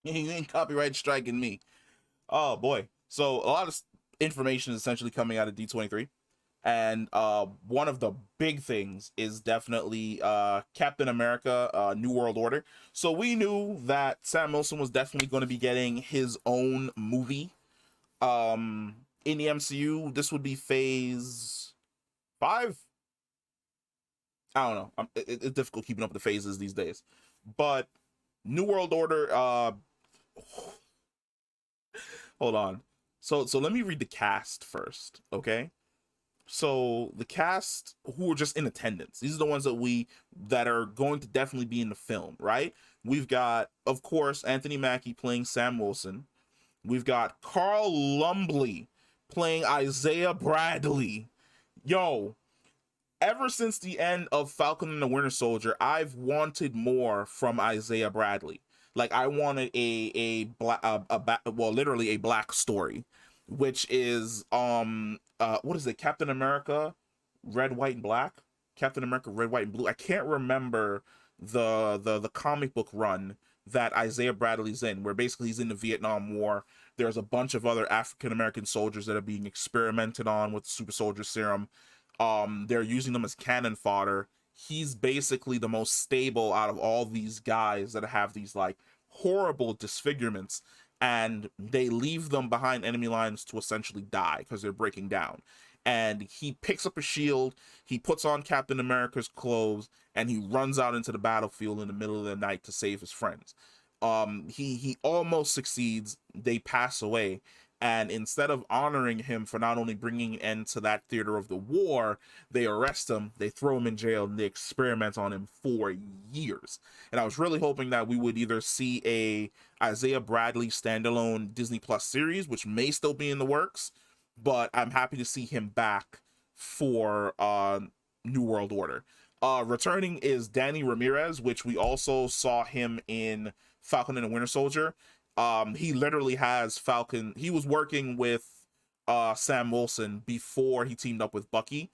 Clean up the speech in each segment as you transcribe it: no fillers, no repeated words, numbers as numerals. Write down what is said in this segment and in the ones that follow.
You ain't copyright striking me. Oh boy. So a lot of information is essentially coming out of D23. And one of the big things is definitely Captain America New World Order. So we knew that Sam Wilson was definitely going to be getting his own movie in the MCU. This would be phase 5. I don't know. It's difficult keeping up with the phases these days. But New World Order hold on. So let me read the cast first, okay? So the cast who are just in attendance, these are the ones that are going to definitely be in the film, right? We've got, of course, Anthony Mackie playing Sam Wilson. We've got Carl Lumbly playing Isaiah Bradley. Yo, ever since the end of Falcon and the Winter Soldier, I've wanted more from Isaiah Bradley. Like I wanted a black well, literally a black story, which is what is it? Captain America, Red, White, and Black. Captain America, Red, White, and Blue. I can't remember the comic book run that Isaiah Bradley's in, where basically he's in the Vietnam War. There's a bunch of other African American soldiers that are being experimented on with super soldier serum. They're using them as cannon fodder. He's basically the most stable out of all these guys that have these like horrible disfigurements, and they leave them behind enemy lines to essentially die because they're breaking down. And he picks up a shield, he puts on Captain America's clothes, and he runs out into the battlefield in the middle of the night to save his friends. He almost succeeds. They pass away, and instead of honoring him for not only bringing an end to that theater of the war, they arrest him, they throw him in jail, and they experiment on him for years. And I was really hoping that we would either see a Isaiah Bradley standalone Disney Plus series, which may still be in the works, but I'm happy to see him back for New World Order. Returning is Danny Ramirez, which we also saw him in Falcon and the Winter Soldier. He literally has Falcon. He was working with Sam Wilson before he teamed up with Bucky,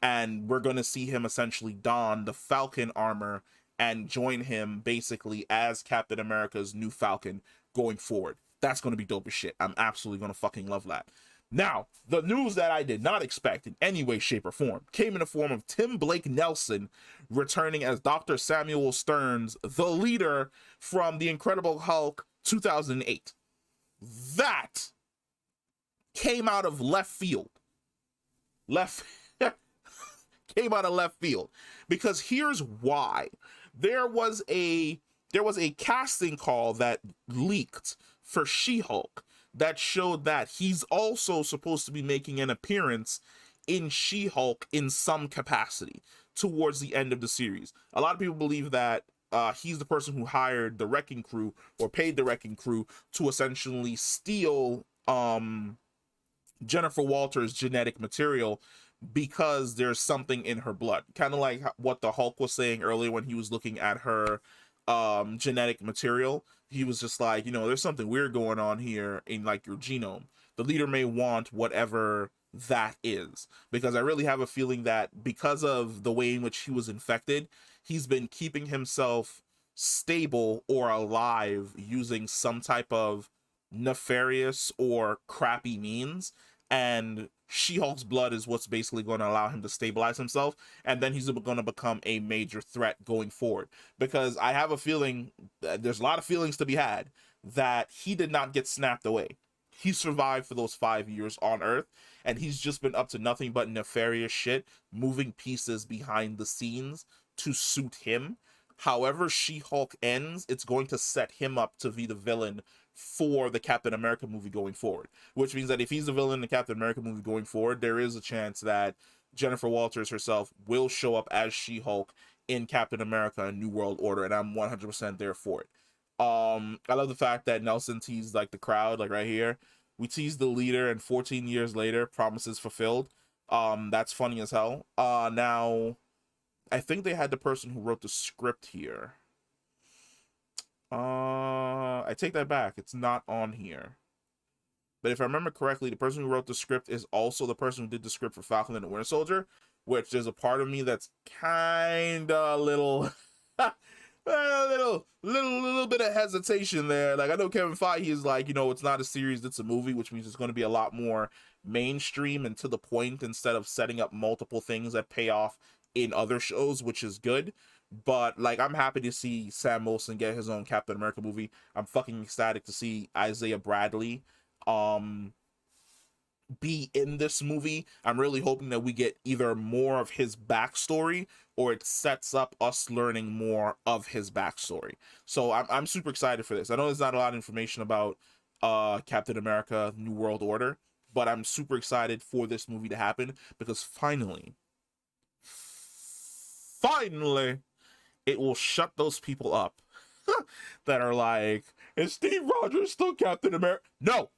and we're gonna see him essentially don the Falcon armor and join him basically as Captain America's new Falcon going forward. That's gonna be dope as shit. I'm absolutely gonna fucking love that. Now, the news that I did not expect in any way, shape, or form came in the form of Tim Blake Nelson returning as Dr. Samuel Stearns, the leader from The Incredible Hulk 2008. That came out of left field. Left came out of left field because here's why. There was a casting call that leaked for She-Hulk that showed that he's also supposed to be making an appearance in She-Hulk in some capacity towards the end of the series. A lot of people believe that he's the person who hired the Wrecking Crew or paid the Wrecking Crew to essentially steal Jennifer Walters' genetic material because there's something in her blood. Kind of like what the Hulk was saying earlier when he was looking at her genetic material. He was just like, there's something weird going on here in like your genome. The leader may want whatever that is, because I really have a feeling that because of the way in which he was infected, he's been keeping himself stable or alive using some type of nefarious or crappy means, and She-Hulk's blood is what's basically going to allow him to stabilize himself, and then he's going to become a major threat going forward. Because I have a feeling, there's a lot of feelings to be had, that he did not get snapped away. He survived for those 5 years on Earth, and he's just been up to nothing but nefarious shit, moving pieces behind the scenes to suit him. However She-Hulk ends, it's going to set him up to be the villain for the Captain America movie going forward. Which means that if he's the villain in the Captain America movie going forward, there is a chance that Jennifer Walters herself will show up as She-Hulk in Captain America and New World Order, and I'm 100% there for it. I love the fact that Nelson teased like the crowd, like right here. We teased the leader, and 14 years later, promises fulfilled. That's funny as hell. Now I think they had the person who wrote the script here. I take that back. It's not on here. But if I remember correctly, the person who wrote the script is also the person who did the script for Falcon and the Winter Soldier, which there's a part of me that's kind of a little A little bit of hesitation there. Like, I know Kevin Feige is like, you know, it's not a series, it's a movie, which means it's going to be a lot more mainstream and to the point instead of setting up multiple things that pay off in other shows, which is good. But like, I'm happy to see Sam Wilson get his own Captain America movie. I'm fucking ecstatic to see Isaiah Bradley be in this movie. I'm really hoping that we get either more of his backstory or it sets up us learning more of his backstory. So I'm super excited for this. I know there's not a lot of information about Captain America New World Order, but I'm super excited for this movie to happen because finally it will shut those people up that are like, is Steve Rogers still Captain America? No,